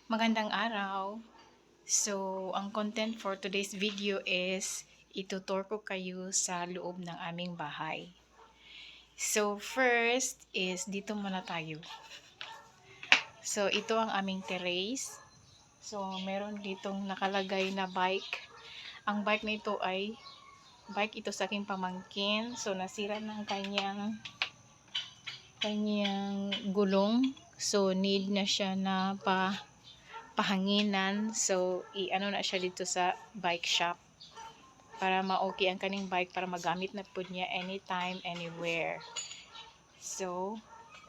Magandang araw. So, ang content for today's video is itutur ko kayo sa loob ng aming bahay. So, first is dito muna tayo. So, ito ang aming terrace. So, meron ditong nakalagay na bike. Ang bike na ito ay bike ito sa aking pamangkin. So, nasira ng kanyang gulong. So, need na siya na pahanginan. So, i-ano na siya dito sa bike shop para ma-okay ang kaning bike para magamit na po niya anytime, anywhere. So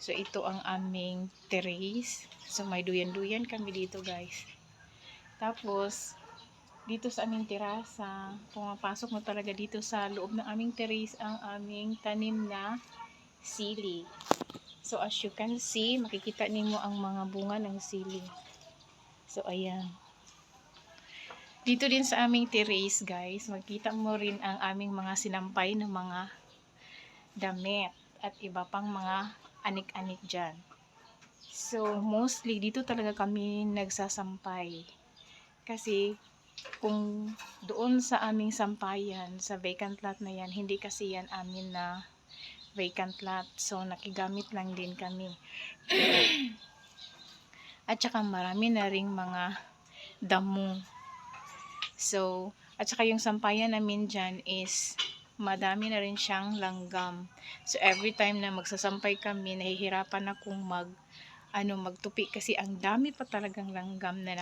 ito ang aming terrace. So, may duyan-duyan kami dito, guys. Tapos, dito sa aming terasa, pumapasok mo talaga dito sa loob ng aming terrace ang aming tanim na sili. So, as you can see, makikita nimo ang mga bunga ng sili. So, ayan. Dito din sa aming terrace, guys, makita mo rin ang aming mga sinampay na mga damit at iba pang mga anik-anik dyan. So, mostly, dito talaga kami nagsasampay. Kasi, kung doon sa aming sampayan, sa vacant lot na yan, hindi kasi yan amin na vacant lot. So, nakigamit lang din kami. At saka marami na ring mga damo. So, at saka yung sampayan namin dyan is madami na rin siyang langgam. So, every time na magsasampay kami, nahihirapan akong magtupi kasi ang dami pa talagang langgam na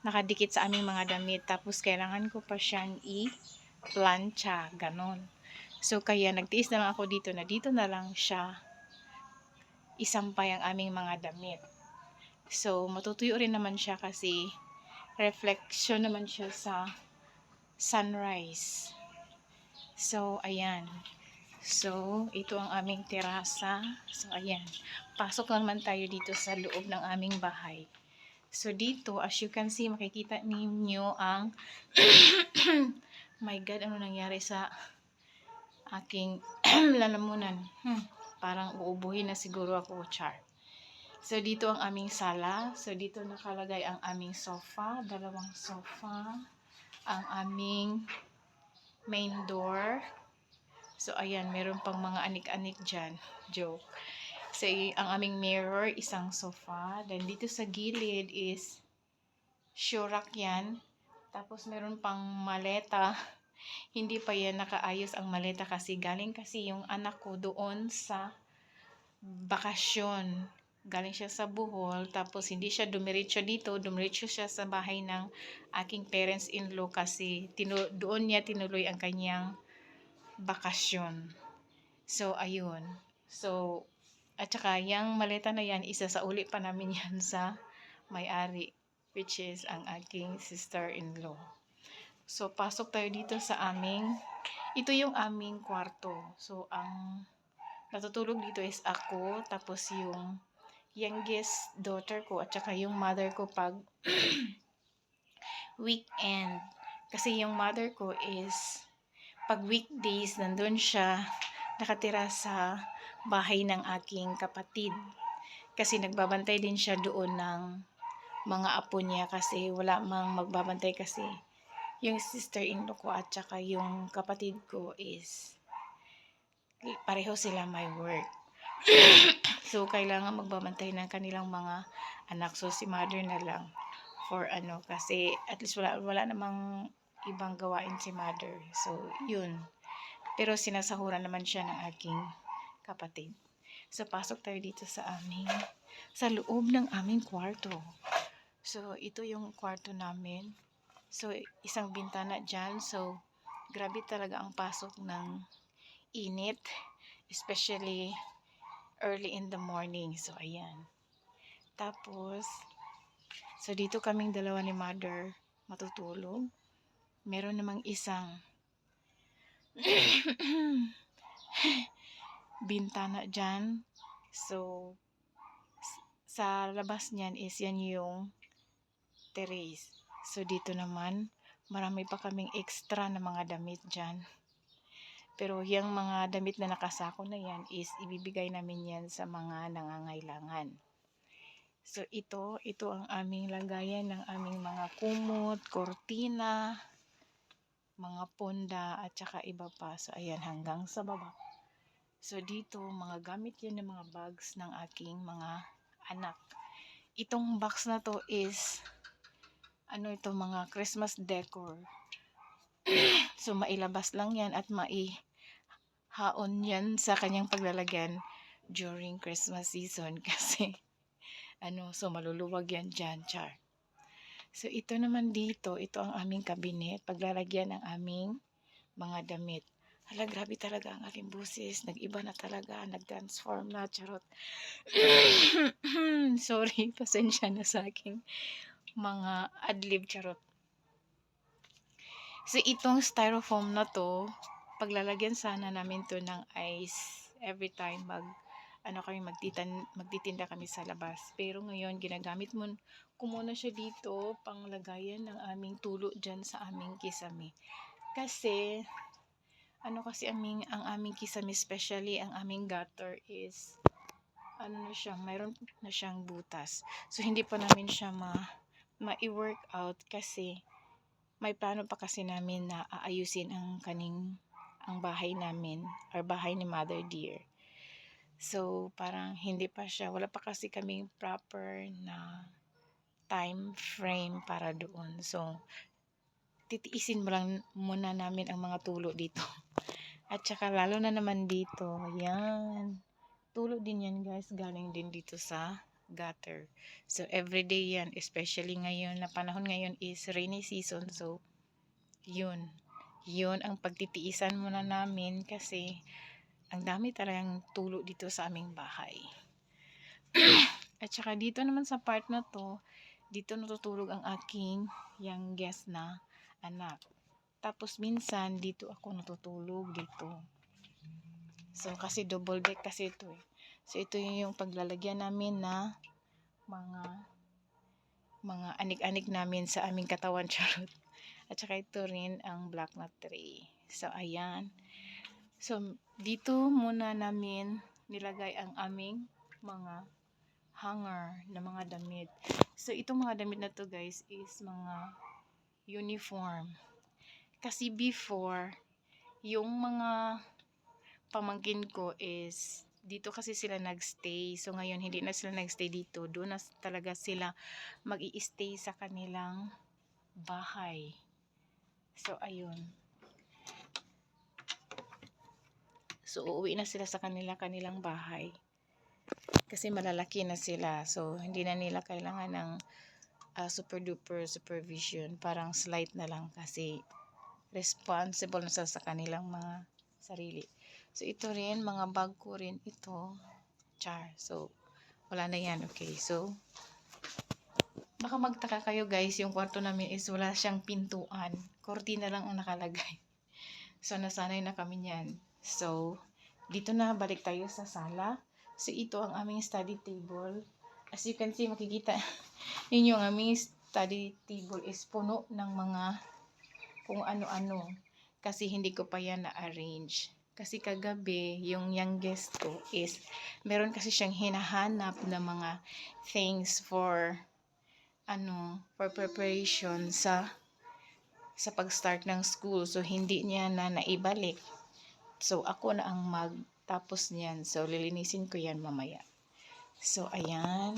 nakadikit sa aming mga damit. Tapos, kailangan ko pa siyang i-plancha, ganon. So, kaya nagtiis na lang ako dito na lang siya isampay ang aming mga damit. So, matutuyo rin naman siya kasi reflection naman siya sa sunrise. So, ayan. So, ito ang aming terasa. So, ayan. Pasok naman tayo dito sa loob ng aming bahay. So, dito, as you can see, makikita ninyo ang my God, ano nangyari sa aking lalamunan. Parang uubuhin na siguro ako, char. So, dito ang aming sala. So, dito nakalagay ang aming sofa. Dalawang sofa. Ang aming main door. So, ayan, meron pang mga anik-anik dyan. Joke. So, ang aming mirror, isang sofa. Then, dito sa gilid is shoe rack yan. Tapos, meron pang maleta. Hindi pa yan nakaayos ang maleta kasi galing kasi yung anak ko doon sa bakasyon. Galing siya sa Bohol, tapos hindi siya dumiretso dito, dumiretso siya sa bahay ng aking parents-in-law kasi doon niya tinuloy ang kanyang bakasyon. So, ayun. So, at saka yung maleta na yan, isa sa uli pa namin yan sa may-ari, which is ang aking sister-in-law. So, pasok tayo dito sa ito yung aming kwarto. So, ang natutulog dito is ako, tapos yung youngest daughter ko at saka yung mother ko pag weekend. Kasi yung mother ko is pag weekdays nandun siya nakatira sa bahay ng aking kapatid. Kasi nagbabantay din siya doon ng mga apo niya kasi wala mang magbabantay kasi yung sister-in-law ko at saka yung kapatid ko is pareho sila may work. So, kailangan magbabantay ng kanilang mga anak. So, si mother na lang for kasi at least wala namang ibang gawain si mother. So, yun. Pero sinasahuran naman siya ng aking kapatid. So, pasok tayo dito sa loob ng aming kwarto. So, ito yung kwarto namin. So, isang bintana dyan. So, grabe talaga ang pasok ng init. Especially early in the morning. So, ayan. Tapos, so dito kaming dalawa ni mother matutulog. Meron namang isang bintana dyan. So, sa labas niyan is yan yung terrace. So, dito naman, marami pa kaming extra na mga damit dyan. Pero yung mga damit na nakasako na yan is ibibigay namin yan sa mga nangangailangan. So ito ang aming lagayan ng aming mga kumot, kortina, mga ponda at saka iba pa. So ayan, hanggang sa baba. So dito, mga gamit yan ng mga bags ng aking mga anak. Itong box na to is ano ito, mga Christmas decor. So mailabas lang yan at maihaon yan sa kanyang paglalagyan during Christmas season kasi ano, so maluluwag yan dyan, char. So ito naman dito, ito ang aming cabinet, paglalagyan ng aming mga damit. Hala, grabe talaga ang aking busis. Nag-iba na talaga, nag-transform na, charot. Sorry, pasensya na sa aking mga adlib, charot. So itong styrofoam na to, paglalagyan sana namin to ng ice every time magtitinda kami sa labas. Pero ngayon ginagamit ko muna siya dito panglagayan ng aming tulo dyan sa aming kisame. Kasi ang aming kisame, especially ang aming gutter is ano na siya, mayroon na siyang butas. So hindi pa namin siya ma-work out kasi may plano pa kasi namin na aayusin ang bahay namin or bahay ni Mother Dear. So parang hindi pa siya, wala pa kasi kaming proper na time frame para doon. So titiisin muna namin ang mga tulo dito. At saka lalo na naman dito, yan. Tulo din yan guys, galing din dito sa gutter. So everyday yan, especially ngayon na panahon ngayon is rainy season. So yun ang pagtitiisan muna namin kasi ang dami talagang tulo dito sa aming bahay. At saka dito naman sa part na to, dito natutulog ang aking youngest na anak. Tapos minsan dito ako natutulog dito. So kasi double deck kasi ito eh. So ito yung paglalagyan namin na mga anik-anik namin sa aming katawan, charot. At saka ito rin ang black na tray. So ayan. So dito muna namin nilagay ang aming mga hanger na mga damit. So itong mga damit na to guys is mga uniform. Kasi before, yung mga pamangkin ko is dito kasi sila nagstay. So ngayon hindi na sila nagstay dito. Doon na talaga sila mag-i-stay sa kanilang bahay. So ayun. So uuwi na sila sa kanilang bahay. Kasi malalaki na sila. So hindi na nila kailangan ng super duper supervision. Parang slight na lang kasi responsible na sila sa kanilang mga sarili. So ito rin, mga bag ko rin ito. Char. So wala na yan. Okay. So baka magtaka kayo guys, yung kwarto namin is wala siyang pintuan. Kortina lang ang nakalagay. So nasanay na kami niyan. So dito na, balik tayo sa sala. So ito ang aming study table. As you can see, makikita yun yung aming study table is puno ng mga kung ano-ano. Kasi hindi ko pa yan na-arrange. Kasi kagabi, yung youngest ko is, meron kasi siyang hinahanap na mga things for preparation sa pag-start ng school. So, hindi niya na naibalik. So, ako na ang magtapos niyan. So, lilinisin ko yan mamaya. So, ayan.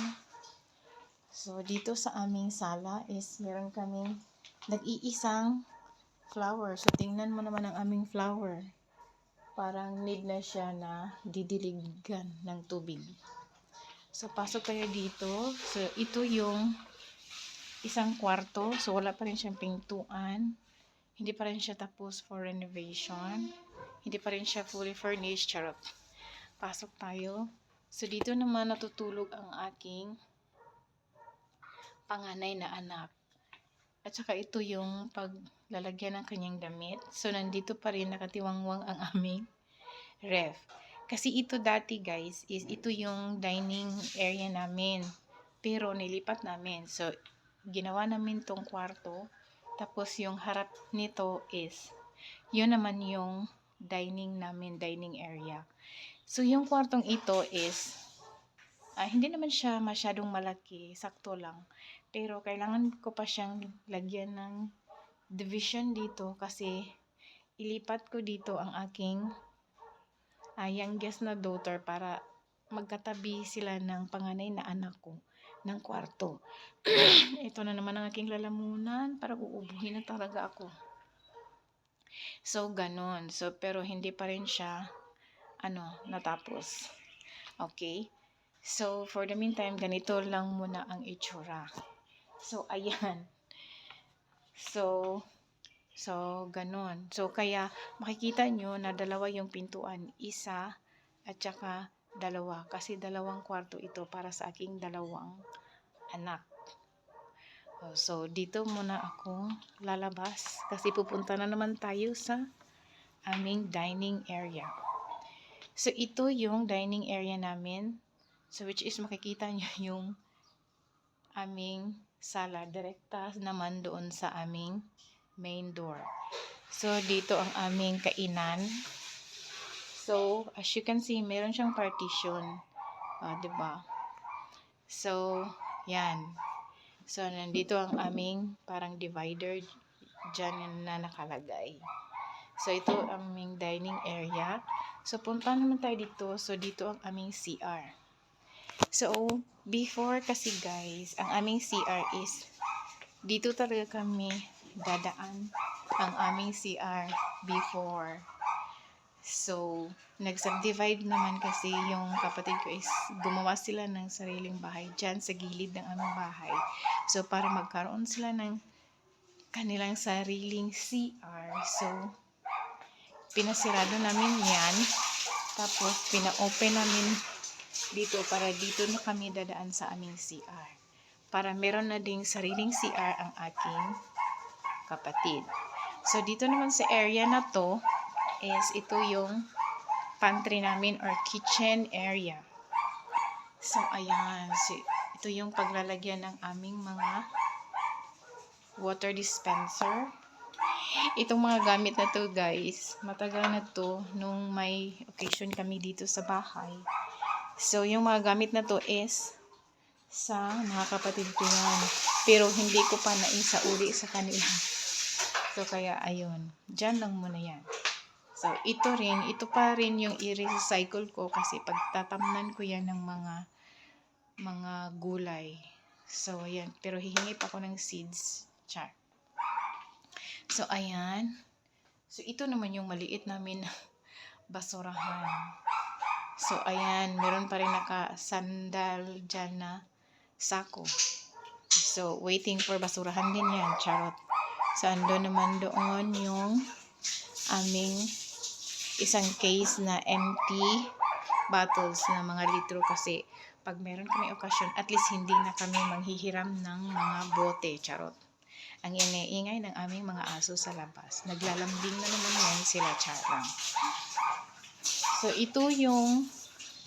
So, dito sa aming sala is meron kaming nag-iisang flower. So, tingnan mo naman ang aming flower. Parang need na siya na didiligan ng tubig. So, pasok tayo dito. So, ito yung isang kwarto. So, wala pa rin siyang pintuan. Hindi pa rin siya tapos for renovation. Hindi pa rin siya fully furnished. Charot. Pasok tayo. So, dito naman natutulog ang aking panganay na anak. At saka ito yung paglalagyan ng kanyang damit. So, nandito pa rin nakatiwangwang ang aming ref. Kasi ito dati guys, is ito yung dining area namin. Pero nilipat namin. So, ginawa namin tong kwarto. Tapos yung harap nito is, yun naman yung dining namin, dining area. So, yung kwartong ito is, Hindi naman siya masyadong malaki, sakto lang. Pero kailangan ko pa siyang lagyan ng division dito kasi ilipat ko dito ang aking youngest na daughter para magkatabi sila ng panganay na anak ko ng kwarto. Ito na naman ang aking lalamunan para uubuhin na talaga ako. So, ganon. So, pero hindi pa rin siya, natapos. Okay? So, for the meantime, ganito lang muna ang itsura. So, ayan. So, ganon. So, kaya makikita nyo na dalawa yung pintuan. Isa at saka dalawa. Kasi dalawang kwarto ito para sa aking dalawang anak. So, dito muna ako lalabas kasi pupunta na naman tayo sa aming dining area. So, ito yung dining area namin. So, which is makikita nyo yung aming sala. Direkta naman doon sa aming main door. So, dito ang aming kainan. So, as you can see, meron siyang partition. Diba? So, yan. So, nandito ang aming parang divider dyan na nakalagay. So, ito ang aming dining area. So, punta naman tayo dito. So, dito ang aming CR. So, before kasi guys, ang aming CR is dito talaga kami dadaan ang aming CR before. So, nag-subdivide naman kasi yung kapatid ko is gumawa sila ng sariling bahay dyan sa gilid ng aming bahay. So, para magkaroon sila ng kanilang sariling CR. So, pinasirado namin yan. Tapos, pina-open namin dito para dito na kami dadaan sa aming CR. Para meron na ding sariling CR ang aking kapatid. So, dito naman sa area na to, is ito yung pantry namin or kitchen area. So, ayan. So, ito yung paglalagyan ng aming mga water dispenser. Itong mga gamit na to guys, matagal na to nung may occasion kami dito sa bahay. So, yung mga gamit na to is sa mga kapatid ko yan. Pero hindi ko pa naisauli sa kanila. So, kaya ayun. Diyan lang muna yan. So, ito pa rin yung i-recycle ko kasi pagtatamnan ko yan ng mga gulay. So, ayan. Pero hihingi pa ako ng seeds. Char. So, ayan. So, ito naman yung maliit namin basurahan. So, ayan. Meron pa rin nakasandal dyan na sako. So, waiting for basurahan din yan. Charot. So, ando naman doon yung aming isang case na empty bottles na mga litro kasi pag meron kami okasyon, at least hindi na kami manghihiram ng mga bote. Charot. Ang ingay ng aming mga aso sa labas. Naglalambing na naman yan sila, charang. So, ito yung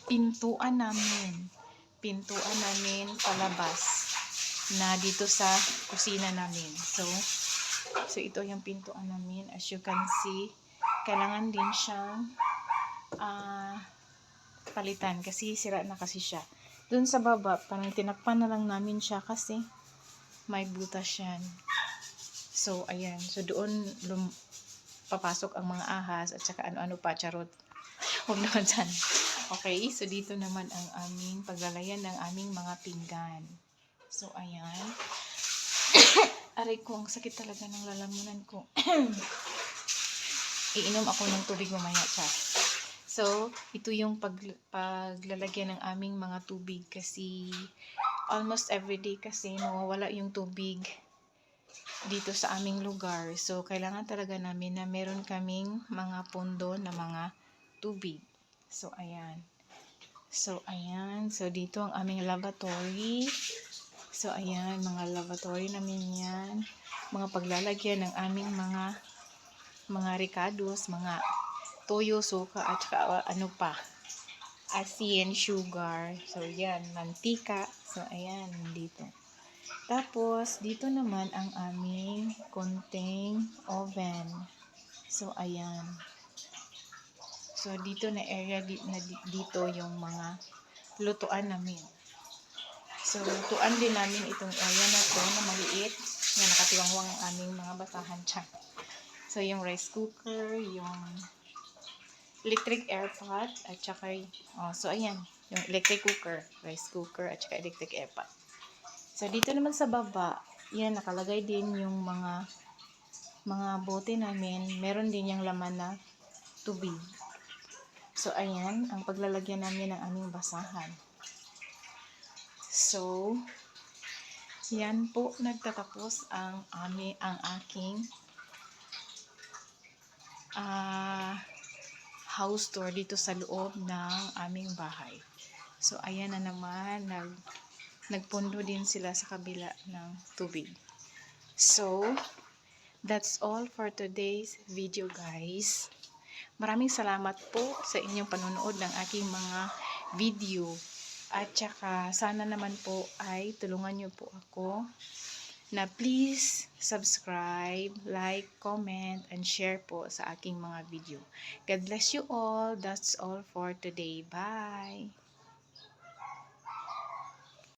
pintuan namin. Pintuan namin palabas na dito sa kusina namin. So, ito yung pintuan namin. As you can see, kailangan din siyang palitan kasi sira na kasi siya. Doon sa baba, parang tinakpan na lang namin siya kasi may butas yan. So, ayan. So, doon papasok ang mga ahas at saka ano-ano pa, charot. Huwag naman dyan. Okay, so dito naman ang aming paglalayan ng aming mga pinggan. So, ayan. Aray ko, ang sakit talaga ng lalamunan ko. Iinom ako ng tubig mamaya, char. So, ito yung paglalagyan ng aming mga tubig kasi almost everyday kasi mawawala yung tubig dito sa aming lugar. So, kailangan talaga namin na meron kaming mga pondo na mga tubig. So, ayan. So, ayan. So, dito ang aming lavatory. So, ayan. Mga lavatory namin yan. Mga paglalagyan ng aming mga ricados, mga toyo, suka, at saka ano pa. Asin, sugar. So, yan. Mantika. So, ayan. Dito. Tapos, dito naman ang aming konting oven. So, ayan. So, dito na area dito yung mga lutuan namin. So, lutuan din namin itong area na to na maliit. Yan, nakatiwangwang ang aming mga basahan dyan. So, yung rice cooker, yung electric air pot, at saka, so ayan, yung electric cooker, rice cooker, at saka electric air pot. So, dito naman sa baba, yan, nakalagay din yung mga bote namin. Meron din yung laman na tubig. So, ayan, ang paglalagyan namin ng aming basahan. So, yan po, nagtatapos ang aking house tour dito sa loob ng aming bahay. So, ayan na naman, nagpundo din sila sa kabila ng tubig. So, that's all for today's video, guys. Maraming salamat po sa inyong panonood ng aking mga video. At saka, sana naman po ay tulungan nyo po ako na please subscribe, like, comment, and share po sa aking mga video. God bless you all. That's all for today. Bye!